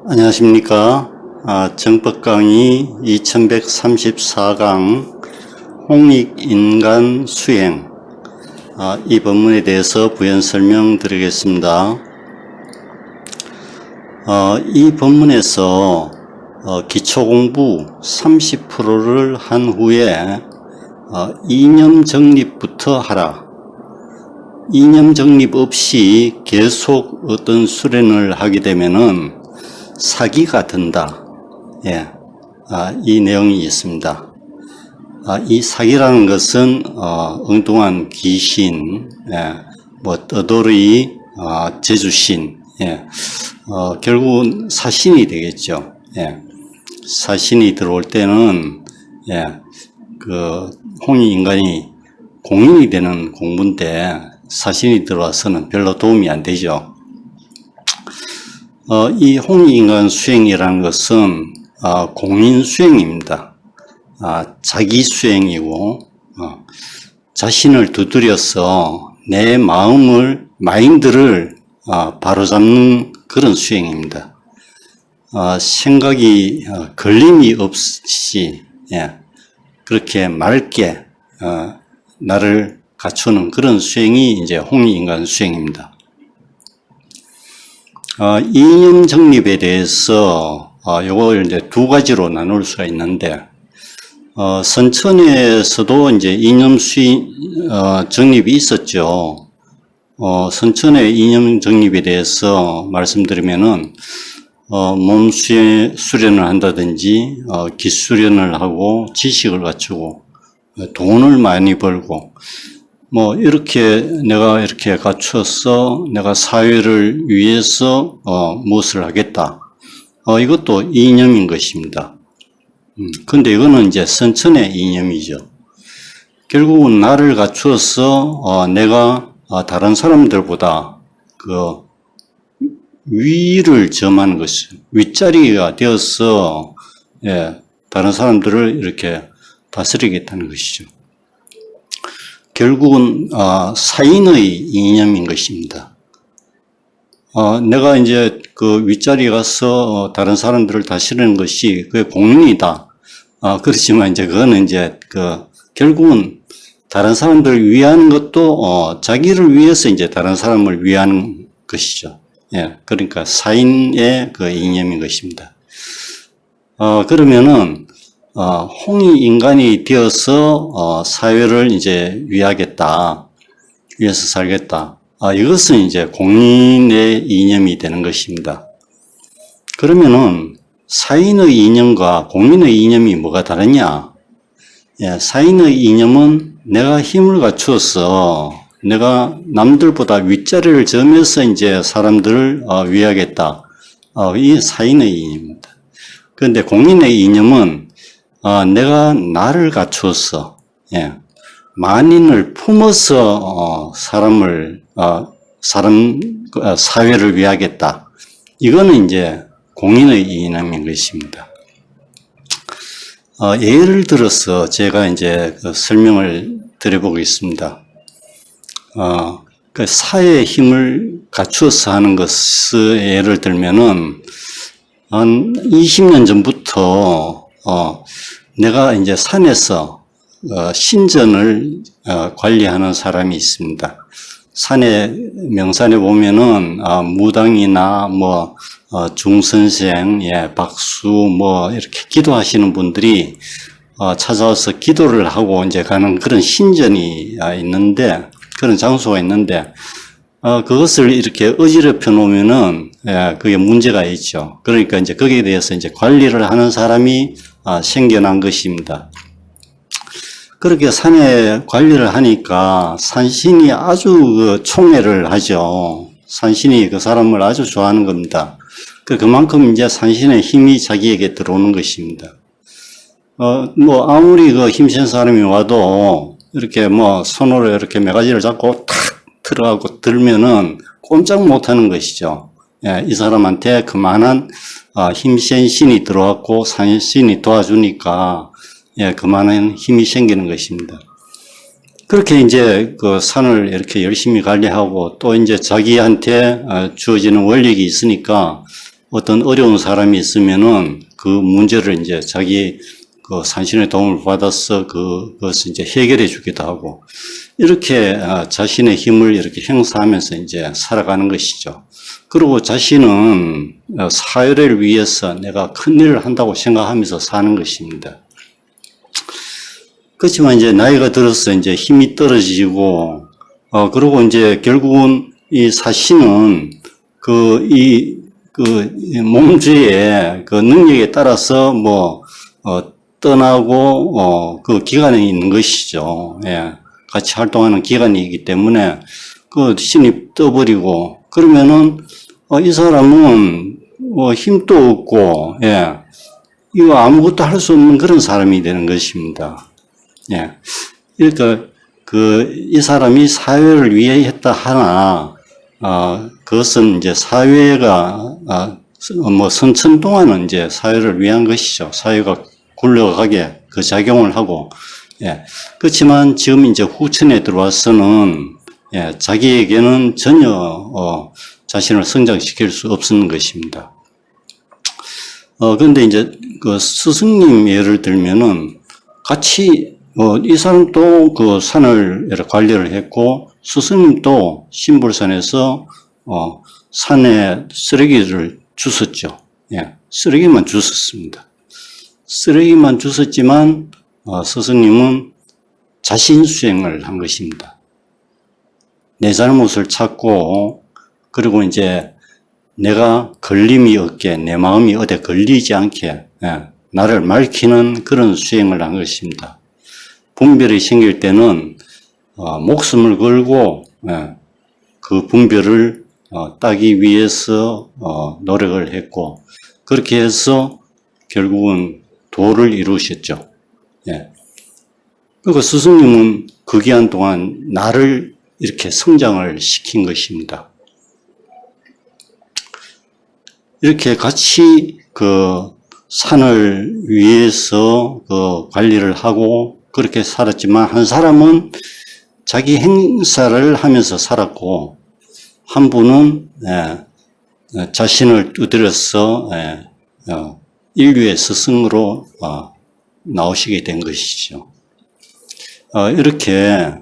안녕하십니까. 정법 강의 2134강 홍익인간 수행, 이 본문에 대해서 부연 설명드리겠습니다. 이 본문에서 기초공부 30%를 한 후에 이념 정립부터 하라. 이념 정립 없이 계속 어떤 수련을 하게 되면은 사기가 든다. 예. 이 내용이 있습니다. 이 사기라는 것은, 엉뚱한 귀신, 떠돌이, 제주신, 결국은 사신이 되겠죠. 사신이 들어올 때는, 홍익인간이 공인이 되는 공부인데, 사신이 들어와서는 별로 도움이 안 되죠. 이 홍익인간 수행이라는 것은 공인 수행입니다. 자기 수행이고 자신을 두드려서 내 마인드를 바로잡는 그런 수행입니다. 생각이 걸림이 없이 그렇게 맑게 나를 갖추는 그런 수행이 이제 홍익인간 수행입니다. 이념 정립에 대해서 요걸 이제 두 가지로 나눌 수가 있는데, 선천에서도 이제 이념 정립이 있었죠. 선천의 이념 정립에 대해서 말씀드리면은 몸 수련을 한다든지 기수련을 하고 지식을 갖추고 돈을 많이 벌고 이렇게 내가 이렇게 갖춰서 내가 사회를 위해서, 무엇을 하겠다. 이것도 이념인 것입니다. 근데 이거는 이제 선천의 이념이죠. 결국은 나를 갖추어서, 내가, 다른 사람들보다 위를 점하는 것이죠. 윗자리가 되어서, 다른 사람들을 이렇게 다스리겠다는 것이죠. 결국은 사인의 이념인 것입니다. 내가 이제 윗자리에 가서 다른 사람들을 다스리는 것이 그게 공인이다. 그렇지만 이제 그거는 이제 결국은 다른 사람들을 위하는 것도 자기를 위해서 이제 다른 사람을 위하는 것이죠. 그러니까 사인의 이념인 것입니다. 그러면은 홍익인간이 되어서 사회를 이제 위하겠다, 위해서 살겠다. 이것은 이제 공인의 이념이 되는 것입니다. 그러면은 사인의 이념과 공인의 이념이 뭐가 다르냐? 사인의 이념은 내가 힘을 갖추어서 내가 남들보다 윗자리를 점해서 이제 사람들을 위하겠다. 이 사인의 이념입니다. 그런데 공인의 이념은 내가 나를 갖추어서, 만인을 품어서, 사회를 위하겠다. 이거는 이제 공인의 이념인 것입니다. 예를 들어서 제가 이제 설명을 드려보겠습니다. 사회의 힘을 갖추어서 하는 것을 예를 들면은, 한 20년 전부터, 내가 이제 산에서 신전을 관리하는 사람이 있습니다. 명산에 보면은 무당이나 중선생, 박수 이렇게 기도하시는 분들이 찾아와서 기도를 하고 이제 가는 그런 신전이 있는데, 그런 장소가 있는데, 그것을 이렇게 어지럽혀 놓으면은 그게 문제가 있죠. 그러니까 이제 거기에 대해서 이제 관리를 하는 사람이 생겨난 것입니다. 그렇게 산에 관리를 하니까 산신이 아주 총애를 하죠. 산신이 그 사람을 아주 좋아하는 겁니다. 그만큼 이제 산신의 힘이 자기에게 들어오는 것입니다. 아무리 힘센 사람이 와도 이렇게 손으로 이렇게 매가지를 잡고 탁 들어가고 들면은 꼼짝 못 하는 것이죠. 이 사람한테 그만한 힘센 신이 들어왔고 산신이 도와주니까 그만한 힘이 생기는 것입니다. 그렇게 이제 그 산을 이렇게 열심히 관리하고 또 이제 자기한테 주어지는 원력이 있으니까 어떤 어려운 사람이 있으면은 그 문제를 이제 자기 그 산신의 도움을 받아서 그것을 이제 해결해 주기도 하고, 이렇게 자신의 힘을 이렇게 행사하면서 이제 살아가는 것이죠. 그리고 자신은 사회를 위해서 내가 큰 일을 한다고 생각하면서 사는 것입니다. 그렇지만 이제 나이가 들어서 이제 힘이 떨어지고, 그리고 이제 결국은 이 사신은 몸주의 그 능력에 따라서 떠나고, 그 기간이 있는 것이죠. 예. 같이 활동하는 기간이기 때문에 그 신이 떠버리고, 그러면은, 이 사람은 힘도 없고, 예. 이거 아무것도 할 수 없는 그런 사람이 되는 것입니다. 예. 그러니까, 이 사람이 사회를 위해 했다 하나, 그것은 이제 사회가, 선천 동안은 이제 사회를 위한 것이죠. 사회가 굴러가게 그 작용을 하고, 예. 그렇지만 지금 이제 후천에 들어와서는, 예, 자기에게는 전혀, 자신을 성장시킬 수 없는 것입니다. 그런데 이제 그 스승님 예를 들면은 같이, 이 사람도 그 산을 관리를 했고, 스승님도 신불산에서, 산에 쓰레기를 주웠죠. 예, 쓰레기만 주웠습니다. 쓰레기만 주웠지만, 스승님은 자신 수행을 한 것입니다. 내 잘못을 찾고, 그리고 이제 내가 걸림이 없게, 내 마음이 어디 걸리지 않게, 예, 나를 밝히는 그런 수행을 한 것입니다. 분별이 생길 때는 목숨을 걸고, 예, 그 분별을 따기 위해서 노력을 했고, 그렇게 해서 결국은 도를 이루셨죠. 예. 그리고 스승님은 그 기간 동안 나를 이렇게 성장을 시킨 것입니다. 이렇게 같이 그 산을 위해서 그 관리를 하고 그렇게 살았지만, 한 사람은 자기 행사를 하면서 살았고, 한 분은 자신을 두드려서 인류의 스승으로 나오시게 된 것이죠. 이렇게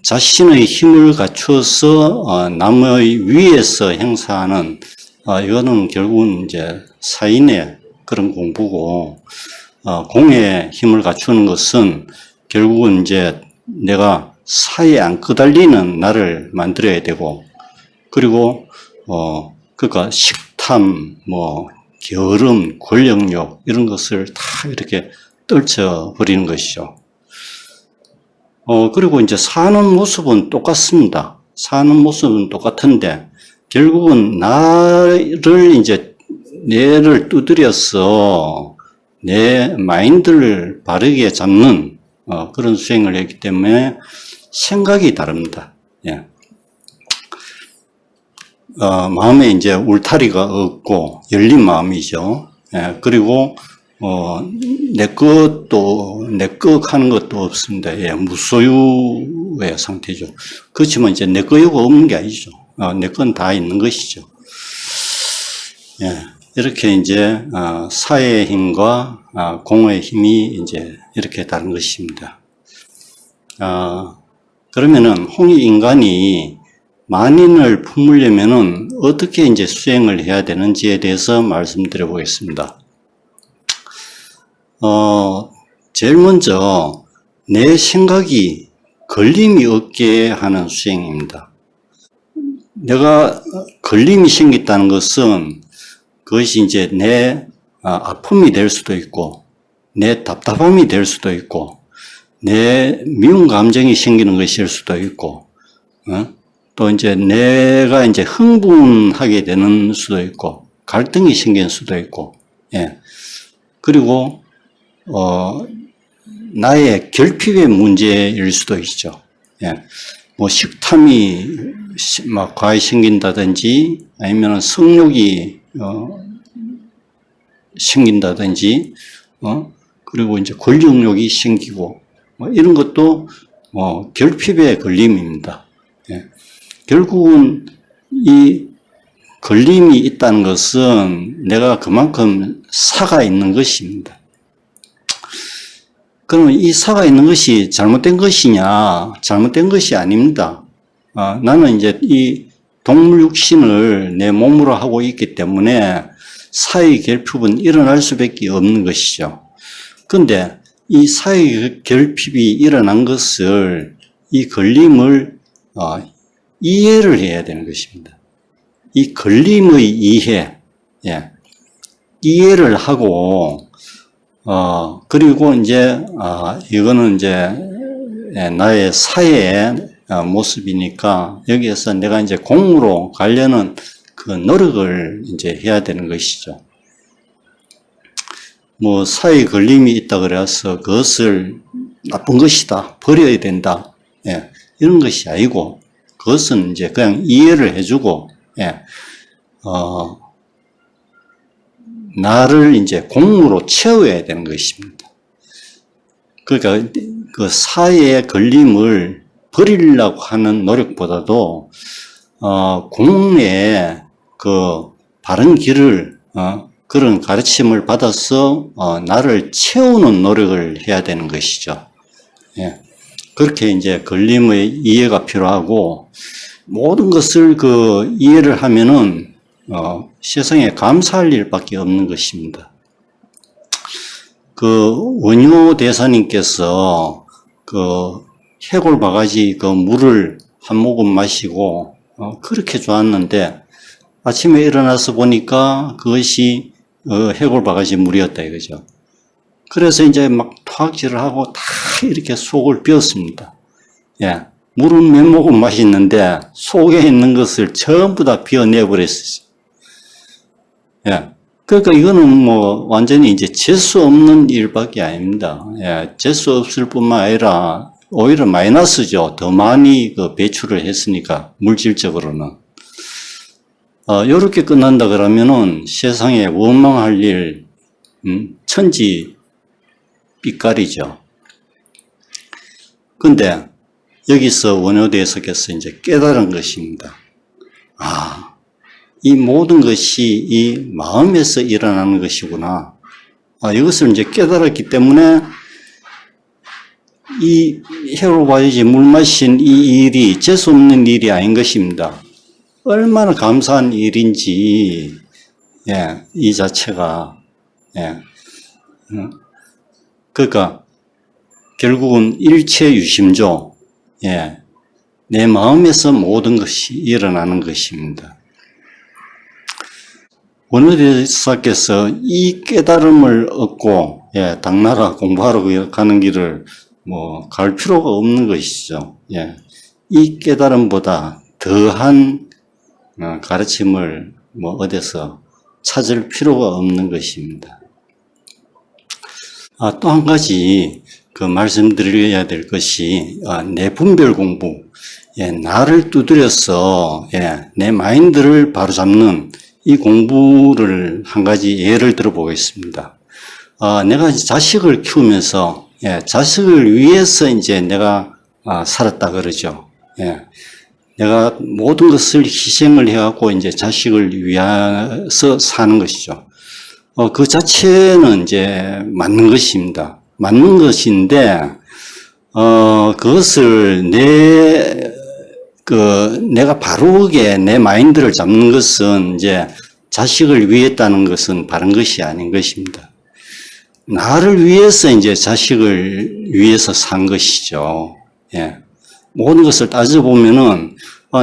자신의 힘을 갖춰서 남의 위에서 행사하는, 이거는 결국은 이제 사인의 그런 공부고, 공의 힘을 갖추는 것은 결국은 이제 내가 사에 안 끄달리는 나를 만들어야 되고, 그리고 그러니까 식탐, 게으름, 권력욕 이런 것을 다 이렇게 떨쳐버리는 것이죠. 그리고 이제 사는 모습은 똑같습니다. 사는 모습은 똑같은데, 결국은 나를 이제, 뇌를 두드려서 내 마인드를 바르게 잡는, 그런 수행을 했기 때문에 생각이 다릅니다. 예. 마음에 이제 울타리가 없고 열린 마음이죠. 예. 그리고 내 것 하는 것도 없습니다. 예, 무소유의 상태죠. 그렇지만 이제 내 거유가 없는 게 아니죠. 내 건 다 있는 것이죠. 예, 이렇게 이제, 사의 힘과, 공의 힘이 이제 이렇게 다른 것입니다. 그러면은 홍익인간이 만인을 품으려면은 어떻게 이제 수행을 해야 되는지에 대해서 말씀드려 보겠습니다. 제일 먼저 내 생각이 걸림이 없게 하는 수행입니다. 내가 걸림이 생겼다는 것은 그것이 이제 내 아픔이 될 수도 있고, 내 답답함이 될 수도 있고, 내 미운 감정이 생기는 것일 수도 있고, 또 이제 내가 이제 흥분하게 되는 수도 있고, 갈등이 생길 수도 있고, 예. 그리고 나의 결핍의 문제일 수도 있죠. 예. 식탐이 막 과히 생긴다든지, 아니면 성욕이 생긴다든지, 그리고 이제 권력욕이 생기고, 이런 것도 결핍의 걸림입니다. 예. 결국은 이 걸림이 있다는 것은 내가 그만큼 사가 있는 것입니다. 그러면 이 사가 있는 것이 잘못된 것이냐? 잘못된 것이 아닙니다. 나는 이제 이 동물 육신을 내 몸으로 하고 있기 때문에 사의 결핍은 일어날 수밖에 없는 것이죠. 그런데 이 사의 결핍이 일어난 것을, 이 걸림을 이해를 해야 되는 것입니다. 이 걸림의 이해, 이해를 하고, 그리고 이제, 이거는 이제, 나의 사회의 모습이니까, 여기에서 내가 이제 공으로 가려는 그 노력을 이제 해야 되는 것이죠. 뭐, 사회 걸림이 있다 그래서 그것을 나쁜 것이다, 버려야 된다, 이런 것이 아니고, 그것은 이제 그냥 이해를 해주고, 나를 이제 공으로 채워야 되는 것입니다. 그러니까 그 사회의 걸림을 버리려고 하는 노력보다도, 공의 그 바른 길을, 그런 가르침을 받아서, 나를 채우는 노력을 해야 되는 것이죠. 그렇게 이제 걸림의 이해가 필요하고, 모든 것을 그 이해를 하면은, 세상에 감사할 일밖에 없는 것입니다. 그 원효 대사님께서 그 해골 바가지 그 물을 한 모금 마시고, 그렇게 좋았는데, 아침에 일어나서 보니까 그것이 해골 바가지 물이었다 이거죠. 그래서 이제 막 토악질을 하고 다 이렇게 속을 비웠습니다. 물은 몇 모금 마시는데 속에 있는 것을 전부 다 비워내버렸어요. 그러니까 이거는 뭐 완전히 이제 재수 없는 일밖에 아닙니다. 재수 없을 뿐만 아니라 오히려 마이너스죠. 더 많이 그 배출을 했으니까, 물질적으로는. 요렇게 끝난다 그러면은 세상에 원망할 일, 천지 빛깔이죠. 근데 여기서 원효대사께서 이제 깨달은 것입니다. 이 모든 것이 이 마음에서 일어나는 것이구나. 이것을 이제 깨달았기 때문에 이 해골 바가지 물 마신 이 일이 재수 없는 일이 아닌 것입니다. 얼마나 감사한 일인지, 이 자체가, 그러니까 결국은 일체 유심조, 내 마음에서 모든 것이 일어나는 것입니다. 원효대사께서 이 깨달음을 얻고, 당나라 공부하러 가는 길을 뭐 갈 필요가 없는 것이죠. 이 깨달음보다 더한 가르침을 뭐 어디서 찾을 필요가 없는 것입니다. 또 한 가지 그 말씀드려야 될 것이, 내 분별 공부, 나를 두드려서 내 마인드를 바로잡는 이 공부를 한 가지 예를 들어 보겠습니다. 내가 자식을 키우면서, 자식을 위해서 이제 내가 살았다 그러죠. 내가 모든 것을 희생을 해갖고 이제 자식을 위해서 사는 것이죠. 그 자체는 이제 맞는 것입니다. 맞는 것인데, 그것을 내가 바르게 내 마인드를 잡는 것은 이제 자식을 위해 했다는 것은 바른 것이 아닌 것입니다. 나를 위해서 이제 자식을 위해서 산 것이죠. 모든 것을 따져보면은,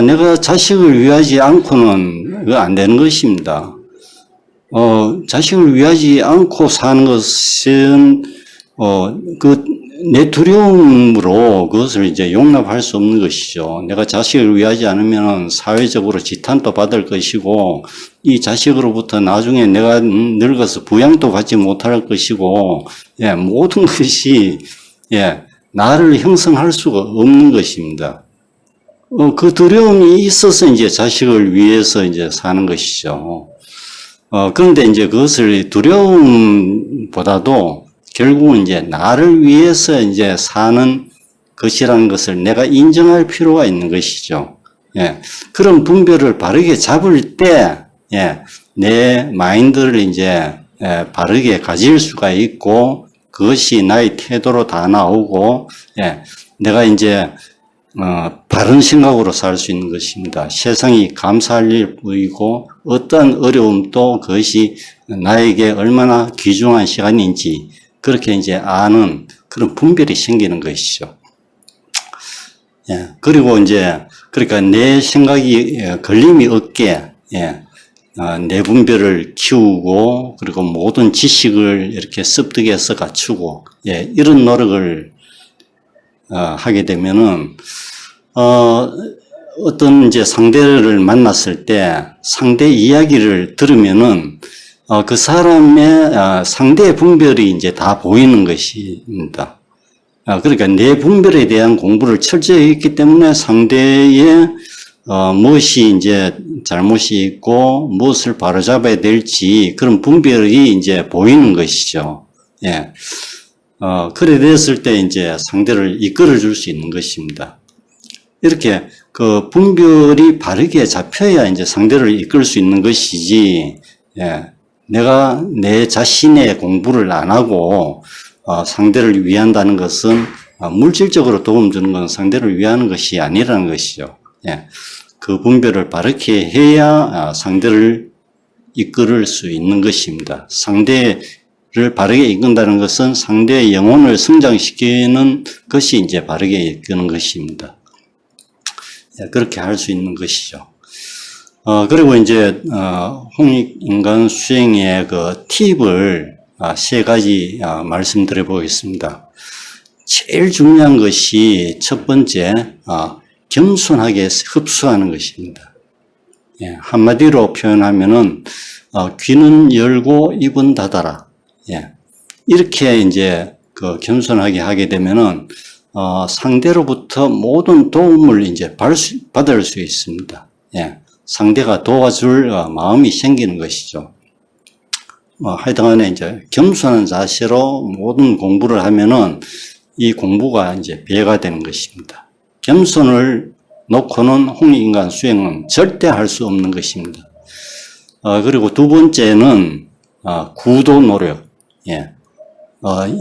내가 자식을 위하지 않고는 그거 안 되는 것입니다. 자식을 위하지 않고 사는 것은, 내 두려움으로 그것을 이제 용납할 수 없는 것이죠. 내가 자식을 위하지 않으면 사회적으로 지탄도 받을 것이고, 이 자식으로부터 나중에 내가 늙어서 부양도 받지 못할 것이고, 모든 것이, 나를 형성할 수가 없는 것입니다. 그 두려움이 있어서 이제 자식을 위해서 이제 사는 것이죠. 그런데 이제 그것을 두려움보다도 결국은 이제 나를 위해서 이제 사는 것이라는 것을 내가 인정할 필요가 있는 것이죠. 그런 분별을 바르게 잡을 때, 예, 내 마인드를 이제 바르게 가질 수가 있고, 그것이 나의 태도로 다 나오고, 예, 내가 이제 바른 생각으로 살 수 있는 것입니다. 세상이 감사할 일 보이고 어떠한 어려움도 그것이 나에게 얼마나 귀중한 시간인지 그렇게 이제 아는 그런 분별이 생기는 것이죠. 예, 그리고 이제 그러니까 내 생각이 걸림이 없게 내 분별을 키우고 그리고 모든 지식을 이렇게 습득해서 갖추고 이런 노력을 하게 되면은 어떤 이제 상대를 만났을 때 상대 이야기를 들으면은 그 사람의 상대의 분별이 이제 다 보이는 것입니다. 그러니까 내 분별에 대한 공부를 철저히 했기 때문에 상대의 무엇이 이제 잘못이 있고 무엇을 바로잡아야 될지 그런 분별이 이제 보이는 것이죠. 예. 그래 됐을 때 이제 상대를 이끌어 줄 수 있는 것입니다. 이렇게 그 분별이 바르게 잡혀야 이제 상대를 이끌 수 있는 것이지, 예. 내가 내 자신의 공부를 안 하고, 상대를 위한다는 것은, 물질적으로 도움 주는 것은 상대를 위하는 것이 아니라는 것이죠. 예. 그 분별을 바르게 해야 상대를 이끌을 수 있는 것입니다. 상대를 바르게 이끈다는 것은 상대의 영혼을 성장시키는 것이 이제 바르게 이끄는 것입니다. 그렇게 할 수 있는 것이죠. 그리고 이제, 홍익인간 수행의 그 팁을 세 가지 말씀드려 보겠습니다. 제일 중요한 것이 첫 번째, 겸손하게 흡수하는 것입니다. 예, 한마디로 표현하면은, 귀는 열고 입은 닫아라. 예. 이렇게 이제 그 겸손하게 하게 되면은, 상대로부터 모든 도움을 이제 받을 수 있습니다. 예. 상대가 도와줄 마음이 생기는 것이죠. 하여튼간에 이제 겸손한 자세로 모든 공부를 하면은 이 공부가 이제 배가 되는 것입니다. 겸손을 놓고는 홍익인간 수행은 절대 할 수 없는 것입니다. 그리고 두 번째는 구도 노력. 예.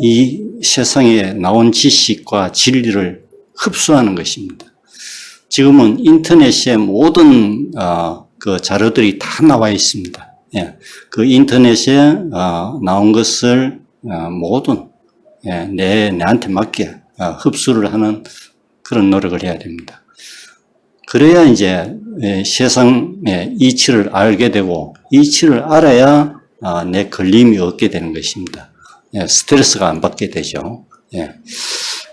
이 세상에 나온 지식과 진리를 흡수하는 것입니다. 지금은 인터넷에 모든 그 자료들이 다 나와 있습니다. 예. 그 인터넷에 나온 것을 모든 내한테 맞게 흡수를 하는 그런 노력을 해야 됩니다. 그래야 이제 세상의 이치를 알게 되고 이치를 알아야 내 걸림이 없게 되는 것입니다. 스트레스가 안 받게 되죠.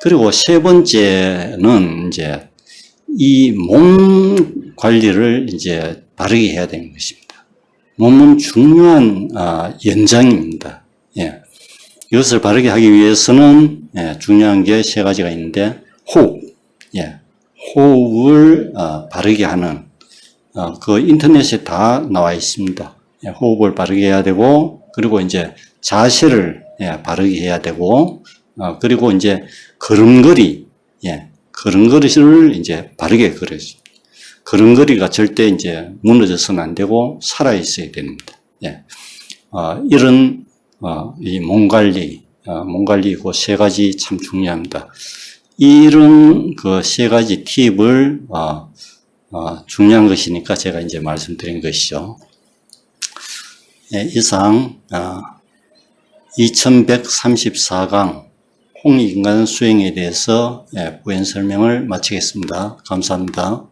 그리고 세 번째는 이제 이 몸 관리를 이제 바르게 해야 되는 것입니다. 몸은 중요한 연장입니다. 이것을 바르게 하기 위해서는 중요한 게 세 가지가 있는데 호흡, 호흡을 바르게 하는 그 인터넷에 다 나와 있습니다. 호흡을 바르게 해야 되고 그리고 이제 자세를 바르게 해야 되고 그리고 이제 걸음걸이, 걸음걸이를 이제 바르게 걸어야죠. 걸음걸이가 절대 이제 무너져서는 안 되고 살아 있어야 됩니다. 이런 이 몸 관리 그 세 가지 참 중요합니다. 이런 그 세 가지 팁을 중요한 것이니까 제가 이제 말씀드린 것이죠. 이상 2134강 홍익인간 수행에 대해서 부연 설명을 마치겠습니다. 감사합니다.